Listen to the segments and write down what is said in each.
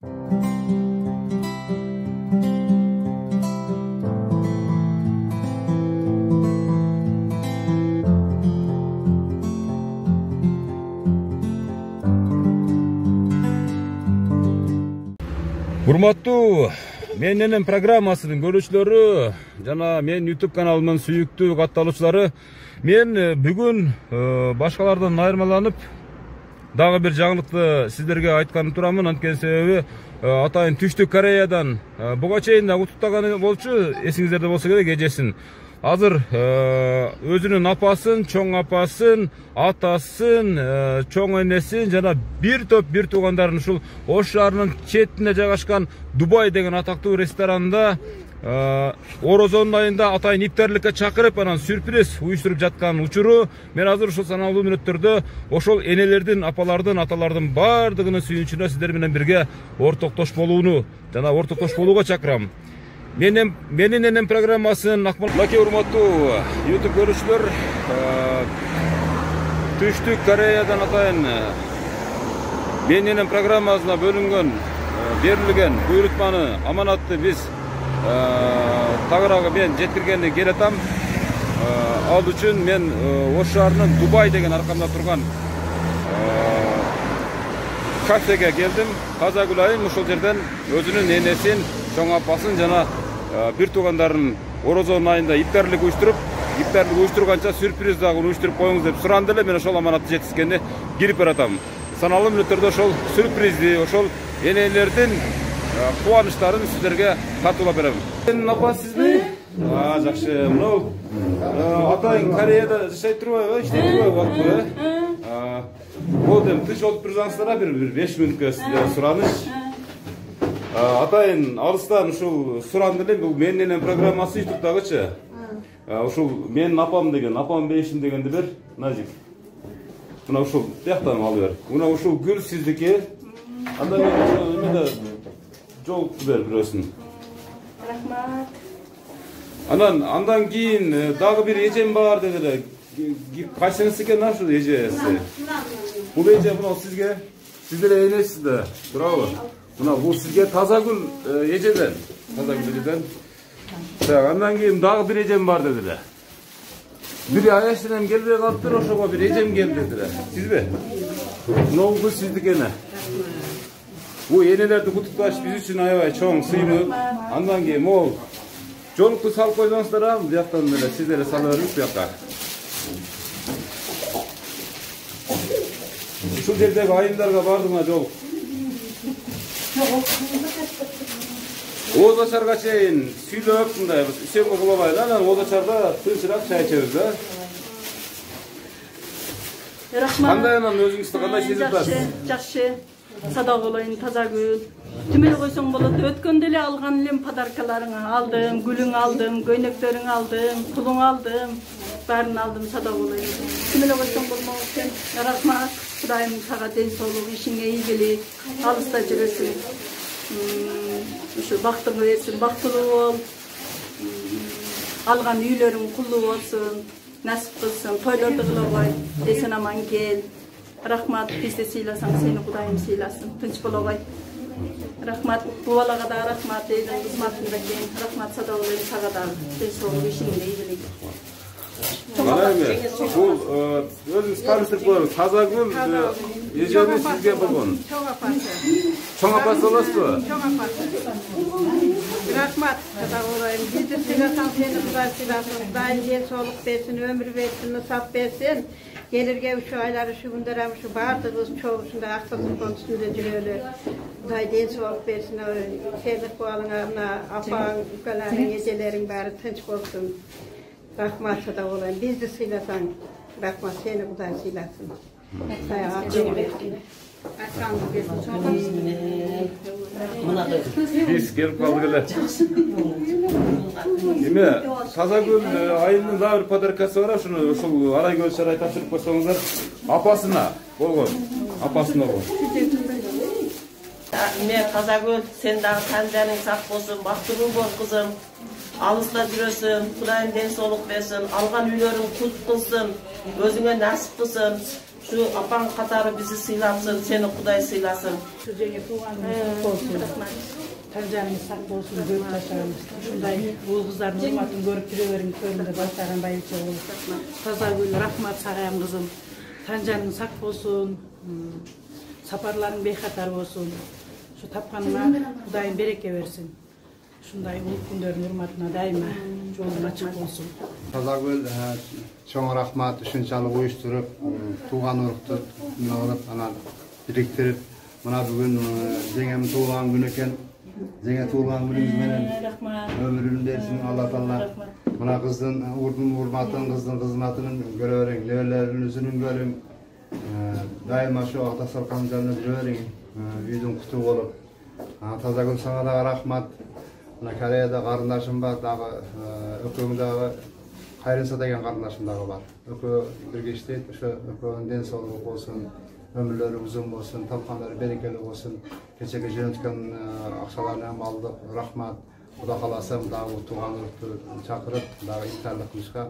Урматтуу менин программасынын көрүүчүлөрү жана мен YouTube каналымдын сүйүктүү катталуучулары, мен бүгүн башкалардан айырмаланып дагы бир жаңылыкты сиздерге айтканы турамын. Анткени себеби атайын Түштүк Кореядан буга чейин да куттуктаганы болчу, эсиңиздерде болсо керек, эжесин. Азыр өзүнүн апасын, чоң апасын, атасын, чоң энесин жана бир топ бир туугандарын ушул Ош шаарынын четине жайгашкан Дубай деген атактуу ресторанында Орозонун айында атайын ифтарлыкка чакырып, анан сюрприз уюштуруп жаткан учуру. Мен азыр ушул саналуу мүнөттөрдө ошол энелердин, апалардын, аталардын бардыгынын сүйүнчүнө сиздер менен бирге ортоктош болууну жана ортоктош болууга чакырам. Менин энем программасын Мынакей урматтуу YouTube көрүүчүлөр, Түштүк Кореядан атайын менин энем программасына бөлүнгөн, берилген буйрутманы, аманатты биз тагыраагы мен жеткиргени келатам. Ал үчүн мен Ош шаарынын Дубай деген аркамда турган кафеге келдим. Казагүл айым ошол жерден өзүнүн энесин, чоң апасын жана бир туугандарын Орозонун айында ифтарлык уюштурганча сюрприз дагы уюштуруп коюңуз деп суранды эле. Мен ошол аманатты жеткизгенде кирип баратам. Саналуу мүнөттөрдө ошол сюрпризди, ошол энелердин кубанычтарын сиздерге тартуулап берем. Сенин апа сизби? Жакшы. Мынау атайын Кореяда жашай турбайбы, иштей турбайбы убакытта? Болду, эми тынч болуп турсаңыздар, бир 5 мүнөткө сураныч. Атайын алыстан ушул суранды эле, бул менин энем программасы YouTube'дагычы. Ушул менин апам деген, апам бейишим дегенди бер, Назик. Мына ушул тияктан алып бер. Мына ушул гүл сиздики. Анда мен ушул эмеде жолукту бер бирөөсүн. Рахмат. Андан кийин дагы бир эжем бар дедилер. Кайсыңыз экен ушул эжеси? Бул эже мына сизге, сиздер энесиз да, туурабы? Мына бул сизге Тазагүл эжеден, Так, андан кийин дагы бир эжем бар дедилер. Бир аяш менен келбей калыптыр, ошого бир эжем келди дедилер. Сизби? Мына сиздикени. Бул энелерди куттукташ биз үчүн аябай чоң сыймык. Андан кийин могул жолукту салып койсоңуздар, бияктан эле сиздер салып бериңиз биякка. Ушул жердеги айымдарга бардыгына жолук. Оз ачарга чейин сүйлөп, мындай үсөңгө кулабай да, анан оз ачарда тынчыраак чай ичебиз да. Рахмат. Кандай анан өзүңүздү кандай сезип атасыз? Жакшы. Сада болоюн, Тазагүл. Түмөл койсоң болот. Өткөндө эле алган элем подаркаларыңы алдым, гүлүң алдым, көйнөктөрүң алдым, пулуң алдым. Барын алдым, сада болоюн. Түмөл койсоң болмок экен. Рахмат. Кудайым сага ден соолук, ишиңе ийгилик, алыста жүрөсүң. Ушу бактыңы берсин, бактылуу бол. Алган үйлөрүң куллуу болсун, насип кылсын, тойлорду кылабай, эсен аман кел. Рахмат, бизди сыйласаң, сени Кудайым сыйласын, тынч болобай. Рахмат, бу балага да рахмат, элдин кызматында экен. Рахмат, сада болоюн, сага да ден соолук, ишиңде ийгилик. Бул өзүңүз кантип коюңуз? Тазагүл эжени сизге болгон. Чоң апасы. Чоң апасы болосузбу? Чоң апасы. Рахмат, сада болоюн. Бизди сыйласаң, сени Кудай сыйласын. Кудайым ден соолук берсин, өмүр берсин, нысап берсин. Gelirge şu aylar, şu günler, şu bardığımız çoğusunda aksızın konusunda жүрөлü. Kuday den soğuk versin, sevdik bu alına, apan, ülkelerin, ecelerin bari tınç olsun. Rahmat da olayım. Biz de sıylasan, rahmat seni Kuday sıylasın. Sayağı akıl versin. Biz gelip kaldık hele. Эме Тазагүл айынын да бир подаркасы бар, ушуну ушул Арайгөл сарай тапшырып койсоңуздар, апасына болгон, апасына болгон. Мен Тазагүл, сен дагы канжаның сак болсун, бактылуу бол кызым. Алыста жүрөсүн, Кудайым ден соолук берсин, алган үйлөрүң кут кылсын, өзүңө насип кылсын. Şu apan katары bizi sıylasın, seni Kuday sıylasın. Жеңе туғаныңыз болсын. Таңжаныңыз сақ болсын, көп жашаңыз. Ушундай уул кыздардын урматын көрүп жүрө бериңиз, төрүндө баштаган байыча болуп. Таза гүл, рахмат сагайым кызым. Таңжаның сак болсын, сапарларың бейхатар болсын. Şu тапканыңа Кудайым береке берсин. Ушундай уул күндөрдүн урматына дайыма жолуң ачык болсун. Тазагүл чоң рахмат ушунчалык уюштуруп, тууган урукту кылып, анан бириктирип, мына бүгүн жеңем туулган күнү экен. Жеңе туулган күнүңүз менен өмүрүн берсин Алла Таала. Мына кыздын урматын, кыздын кызматын көрө бериң, неберелеринизин көрүң. Дайыма ошо ата сарканын жанында жүрө бериң. Үйдүн куту болуп. Тазагүл сага дагы рахмат. Мына Кореяда карындашым бар, дагы экөөң дагы Кайрынса деген карындашым дагы бар. Экөө бирге иштейт, ошо экөөнүн ден соолугу болсун, өмүрлөрү узун болсун, тапкандары берекелүү болсун. Кечеге жөнөткөн акчаларын ham алдык. Рахмат. Кудай кааласа дагы тууган урукту чакырып, дагы ифтарлык кылышка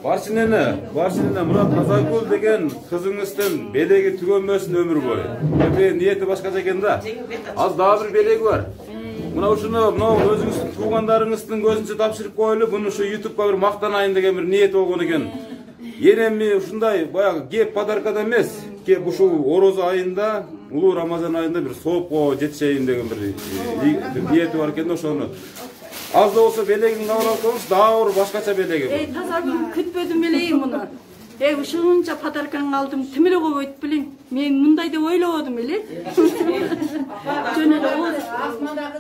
Баршинене Мурат Тазагүл деген кызыңыздын белеги түгөнбөсүн өмүр бою. Ниети башкача экен да. Аз дагы бир белеги бар. Мына ушуну өзүңүздүн туугандарыңыздын көзүнчө тапшырып коелу, буну ушу YouTube'га бир мактанайын деген бир ниет болгон экен. Эми ушундай баягы кеп подаркада эмес, кеп ушул Ороз айында, улуу Рамазан айында бир соопко жетишейин деген бир ниети бар экен да, ошону аз да болсо белегин кабыл алып коюңуз, дагы бир башкача белеги бар. Тазагүл күтпөдүм эле муну. Ушунча подаркаңды алдым, тим эле койбойт белең. Мен мындай деп ойлободум эле. Жөн эле болду.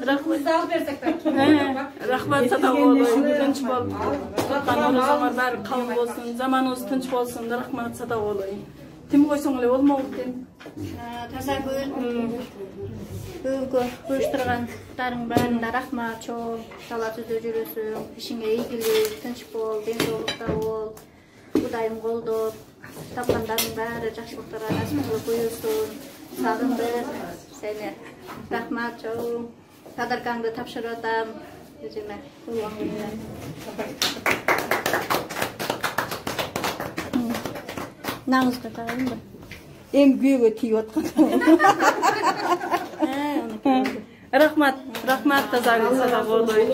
Рахмат алып берсек да. Рахмат Садагулой, тынч болуп. Туткан орозоңор баары кабыл болсун, заманыбыз тынч болсун. Рахмат Садагулой. Тим койсоң эле болмок экен. Тазагүл үйгө уюштургандарың баарына рахмат чоң. Талашыда жүрөсүң, ишиңе ийгилик, тынч бол, ден соолукта бол. Кудайым колдоп, тапкандарың баары жакшылыктарга насип кылып буюрсун. Сагындым сени. Рахмат чоң. Подаркаңды тапшырып атам. Эжеме туулган күнүңө. Наңызга тагайынбы? Эң күйөөгө тийип аткан. Рахмат Тазагүл Садагулой.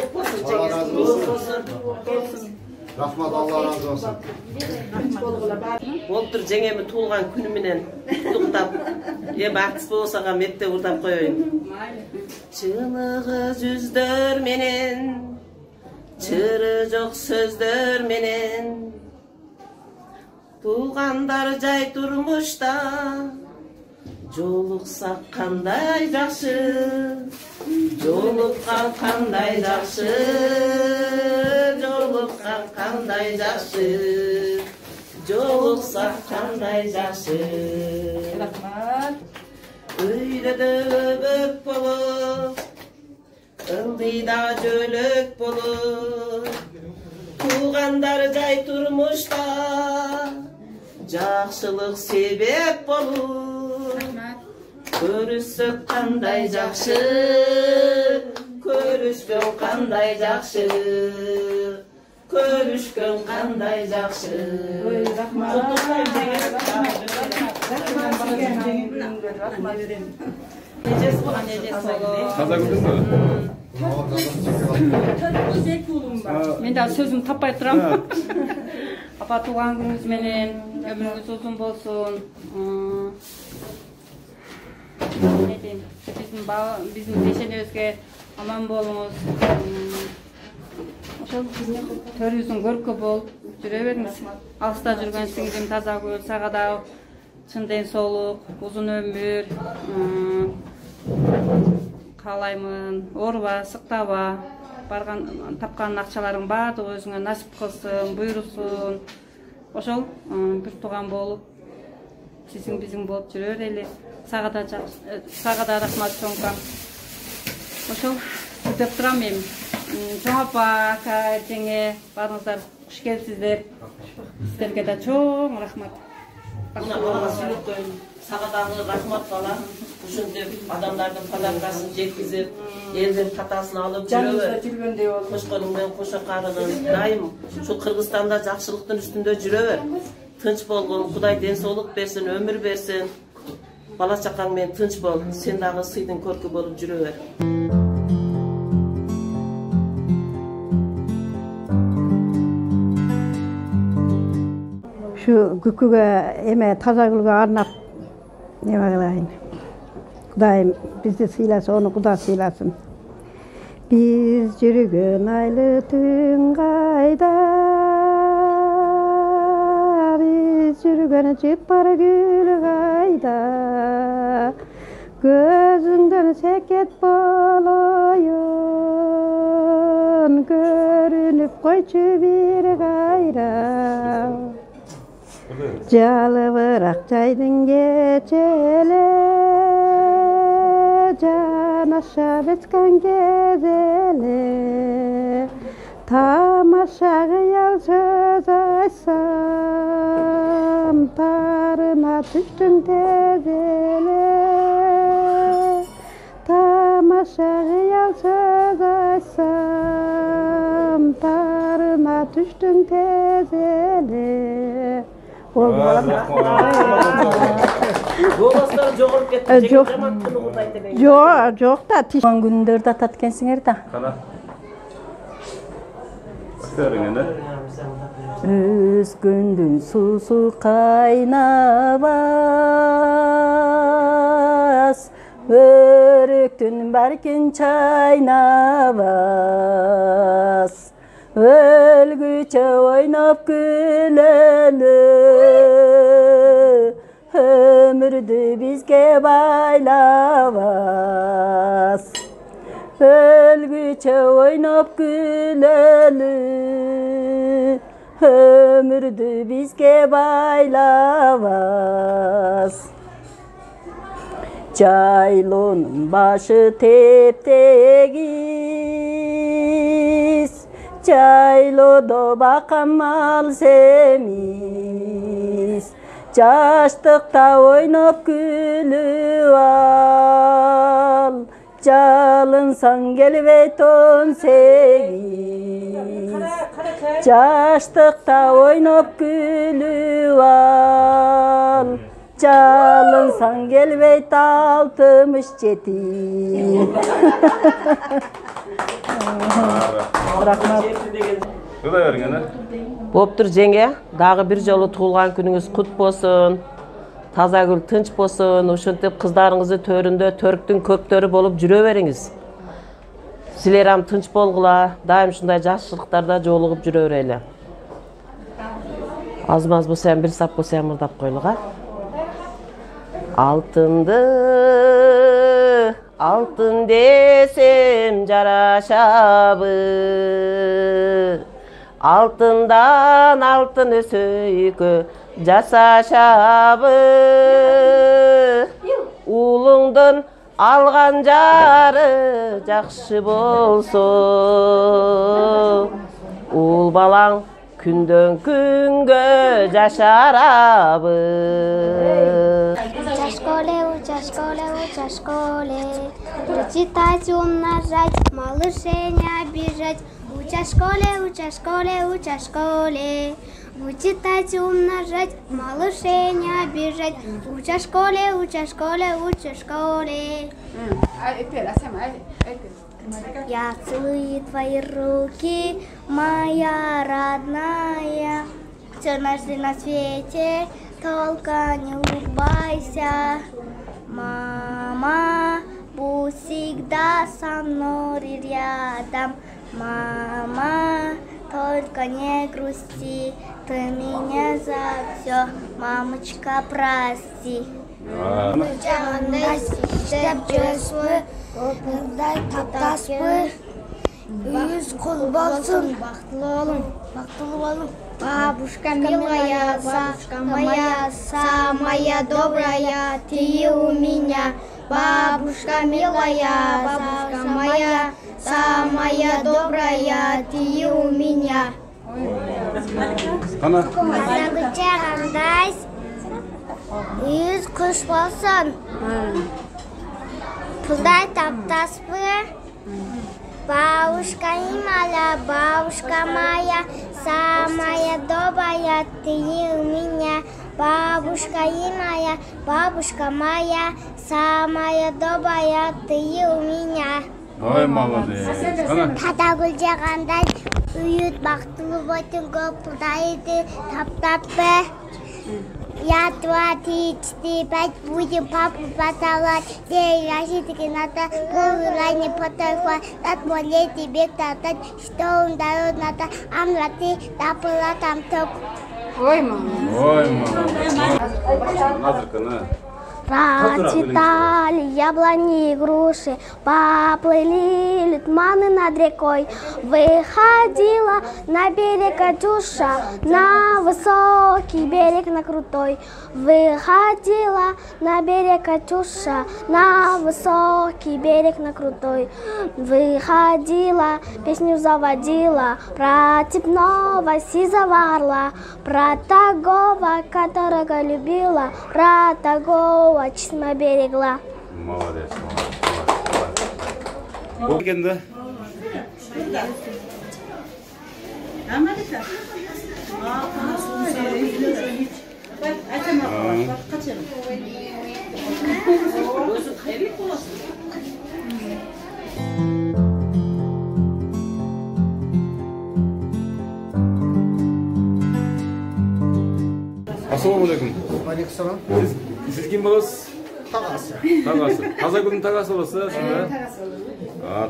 Рахмат, Алла разы болсун. Болуптур жеңеми туулган күнү менен куттуктап, эми актис болсага мектеп урдап коеюн. Чыныгы жүздөр менен, чыры жок сөздөр менен, туулгандар жай турмушта, жолуксак кандай жакшы, жолуккан кандай жакшы, жолуккан кандай жакшы, жолуксак кандай жакшы. Рахмат. Өйдөдө бөк болуп, ылдыйда жөлөк болуп, туугандар жай турмушта, жакшылык себеп болуп. Көрүшсөк кандай жакшы, көрүшкөн кандай жакшы, көрүшкөн кандай жакшы. Мен да сөзүм таппай турам. Апа тууган күнүңүз менен өмүрүңүз узун болсун. Биздин пешенебизге аман болуңуз. Ошол төрүбүздүн көркө болуп жүрө бериңиз. Алыста жүргөн сиңдим Тазагүл, сага да чын ден соолук, узун өмүр каалаймын. Ооруба, сыктаба. Барган тапкан акчаларың баардыгы өзүңө насип кылсын, буйрусун. Ошол бир тууган болуп, сизиң бизиң болуп жүрө берели. Сага да рахмат чоңкам. Ошол деп турам мен. Чоң апа, ака, жеңе, баарыңыздар куш келипсиздер. Сиздерге да чоң рахмат. Сага дагы рахмат бала. Ушинтип адамдардын подаркасын жеткизип, элдин катасын алып жүрөбөр. Кошконуң менен кошо карыгын дайым ушу Кыргызстанда жакшылыктын үстүндө жүрөбөр. Tınç bolgun, Kuday densoluk bersin, ömür bersin. Bala çaqaң men tınç bol, sen dağı sıydın körkü bolup jüreber. Şu Güküge eme Tazagül'ge arnap neme kılayın. Kudayım bizi sıylasın, onu Kuda sıylasın. Biz yürügün aylı tün kayda, biz yürügün çıpar gül kayda, gözünden seket boloyun, görünüp koyçu bir gayra. Jalı bırak çaydın geçele, can aşağı betkan gezele. Tamaşa gıyal söz açsam, tarına düştün tezele. Tamaşa gıyal söz açsam, tarına düştün tezele. Голостары жоғырып кетті. Жоқ. Жаматтыны Кудайды мен. Жоқ да Туған күндерді атат екенсіңер да. Қана. Өстеріңені. Өзгөндүн суусу кайнабас, өрөктүн баркин чайнабас. Өлгүчө ойноп күлөлү, өмүрдү бизге байлабас. Өлгүчө ойноп күлөлү, өмүрдү бизге байлабас. Жайлоонун башы тептегиз, жайлоодо бакамал семиз. Жаштыкта ойноп күлүп ал, жалынсаң келбей тон сегиз. Жаштыкта ойноп күлүп ал, жалынсаң келбей 67. Рахмат. Kuday bergeni. Боптур жеңе, дагы бир жолу туулган күнүңүз кут болсун. Тазагүл тынч болсун, ушинтип кыздарыңызды төрүндө төрктүн көктөрү болуп жүрө бериңиз. Силер ам тынч болгула, дайым ушундай жакшылыктарда жолугуп жүрө берели. Аз-маз болсо бир сап болсо мырдап койлуга. Алтынды, алтын десем жарашабы. Алтындан алтын өсөйкө жасашабы. Уулуңдун алган жары жакшы болсо, уул балаң күндөн күнгө жашарабы. Уча-школе, прочитать, умножать, малышеня обижать. Уча-школе, учитать, умножать, малышеня обижать. Уча-школе. Я целую твои руки, моя родная. Все нашли на свете, только не улыбайся. Мама, будь всегда со мной рядом. Мама, только не грусти, ты меня за все, мамочка, прости. Бабушка милая, моя, самая добрая, ты у меня. Бабушка милая, бабушка моя, самая добрая, ты у меня. Yüz kuş bolsun. Pulday taptaspı. Бабушка Ималя, бабушка моя, самая добрая ты у меня. Бабушка Ималя, бабушка моя, самая добрая ты у меня. Ой, молодец. Татагүл жагандай үйүт бактылуу бойтун көп кудайды таптаппы. Я два, три, четыре, пять, будем папу поталать. День рождения надо, полный не потолкать. От молей тебе татать, что он дает надо. Амлаты, тапыла там топ. Ой, мама. Ой, молодец. Назыркана. Расцветали яблони и груши, поплыли лютманы над рекой. Выходила на берег Катюша, на высокий берег, на крутой. Выходила на берег Катюша, на высокий берег, на крутой. Выходила, песню заводила про степного сизого орла, про такого, которого любила, про такого честно берегла. Молодец, молодец. Bu kendi. Assalamualaikum. Aleykümselam. Siz kim bolasiz? Tağası. Tağası. Тазагүлдүн тагасы болосуз, сиз?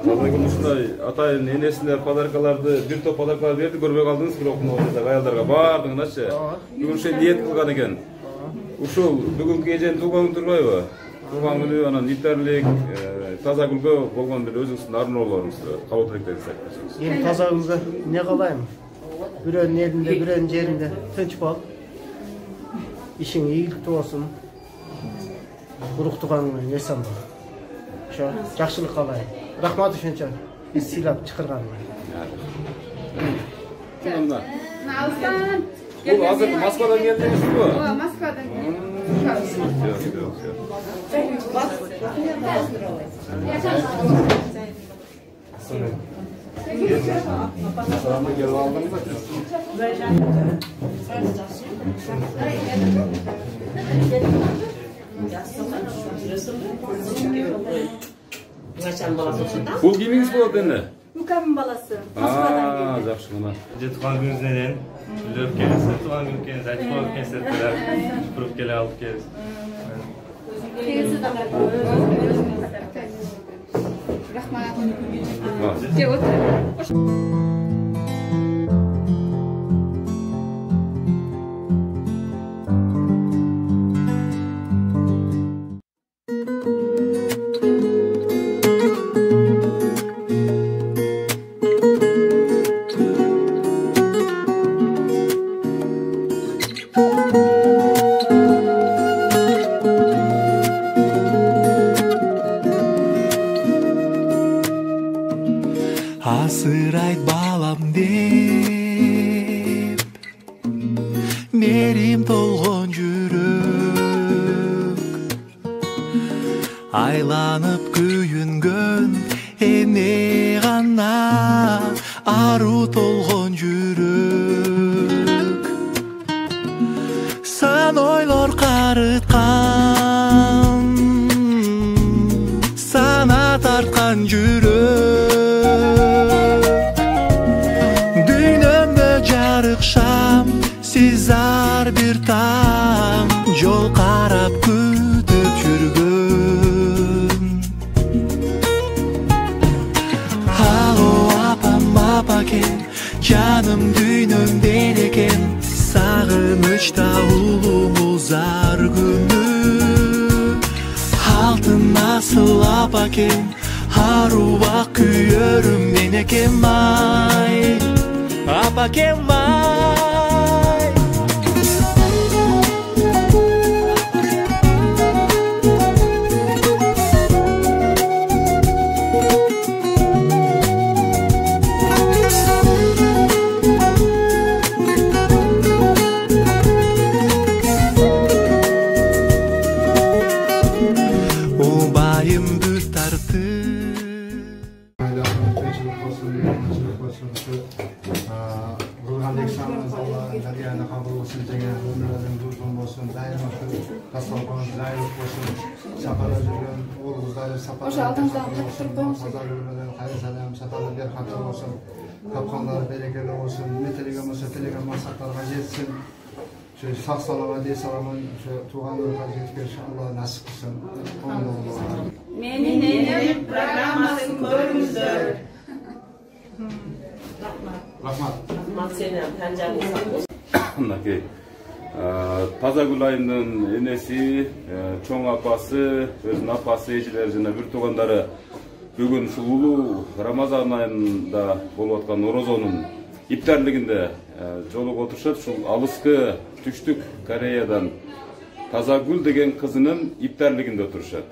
Тазагүл ушундай атайын энесине подаркаларды, бир топ подаркалар берди, көрбөй калдыңыз, бирок аялдарга баардыгыначы. Бүгүн ушул ниет кылган экен. Ушул бүгүнкү эженин туулган күнү турбайбы? Туулган күнү анан итерлик Тазагүлгө болгон бир өзүңүздүн арноолоруңузду кабыл тилектериңизди айтыңыз. Эми Тазагүлгө эмне кылайм? Бирөөнүн элинде, бирөөнүн жеринде тынч бол. Ишиң ийгиликтүү болсун. Уруктугаңы эсен бол. Ошо жакшылык каалайм. Рахмат ушунча биз сыйлап чакырганыңа. Кимда? Бул азыр Москвадан келдиңизби? Ооба, Москвадан Бул кимиңиз болот эне? Ukамın balası. Moskvadan geldi. Жакшы мына. Туған күніңізден үліп келесіз, туған күн келіңіз, айтып қойып келсіз, күріп келе алып келесіз. Асырайт балам деп мерим толгон жүрөк айланып күйүнгөн эне гана ару толгон жүрөк сан ойлор карыткан сана тарткан жүрөк Шам, siz ар bir taң жол карап күтүп жүргөн Алло апам апакен жаным дүйнөм берекен сагынычта улуңуз ар күнү алтын асыл апакен аруак күйөрүм менекем май Apa que vai? O bayım düz tartı. Ошо алдыңыздан тартып туруп коюңуз. Пазар күнүнөн кайыр салам саталы беркаттуу болсун. Тапкандар берекелүү болсун. Эмне телеген болсо телеген максаттарга жетсин. Ошо сак саламат дей саламын. Ошо тууган өргө жеткенге иншалла насип кылсын. Менин энем программасын көрүңүздөр. Рахмат. Рахмат сене танжаңыз. Мынакей Тазагүл айымдын энеси, чоң апасы, өзүнүн апасы, эжелери жана бир туугандары бүгүн ушул улуу Рамазан айында болуп аткан орозонун иптарлигинде жолугуп отурушат. Ушул алыскы Түштүк Кореядан Тазагүл деген кызынын иптарлигинде отурушат.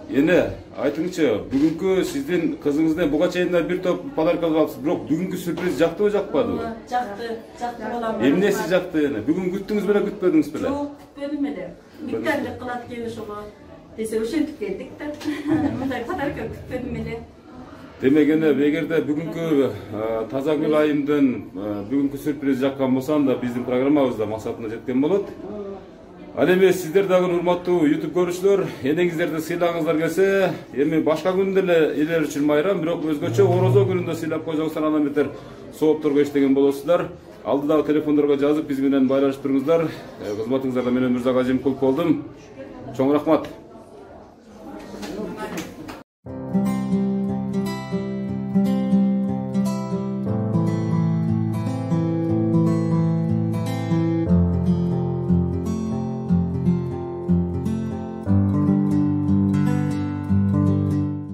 Эне, айтыңызчы, бүгүнкү сиздин кызыңыздан буга чейин бир топ подарка алып алыпсыз, бирок бүгүнкү сюрприз жактыбы, жакпадыбы? Жакты болом. Эмнеси жакты эне? Бүгүн күттүңүз беле, күтпөдүңүз беле? Жок, күтпөдүм эле. Иптарлык кылат экен ошого. Десе ошентип келдик да. Мындай подарка күтпөдүм эле. Демек эне, эгерде бүгүнкү Тазагүл айымдын бүгүнкү сюрприз жаккан болсо, анда биздин программабызда максатына жеткен болот. Ал эми сиздер дагы урматтуу YouTube көрүүчүлөр, энеңиздерди сыйлагыңыздар келсе, эми башка күндө эле элер үчүн майрам, бирок өзгөчө орозо күнүндө сыйлап койсоңуздар андан бетер соопторго иштеген болосуздар. Алдыдагы телефондорго жазып биз менен байланышып туруңуздар. Кызматыңыздарда мен Мырза Газимкулов болдум. Чоң рахмат.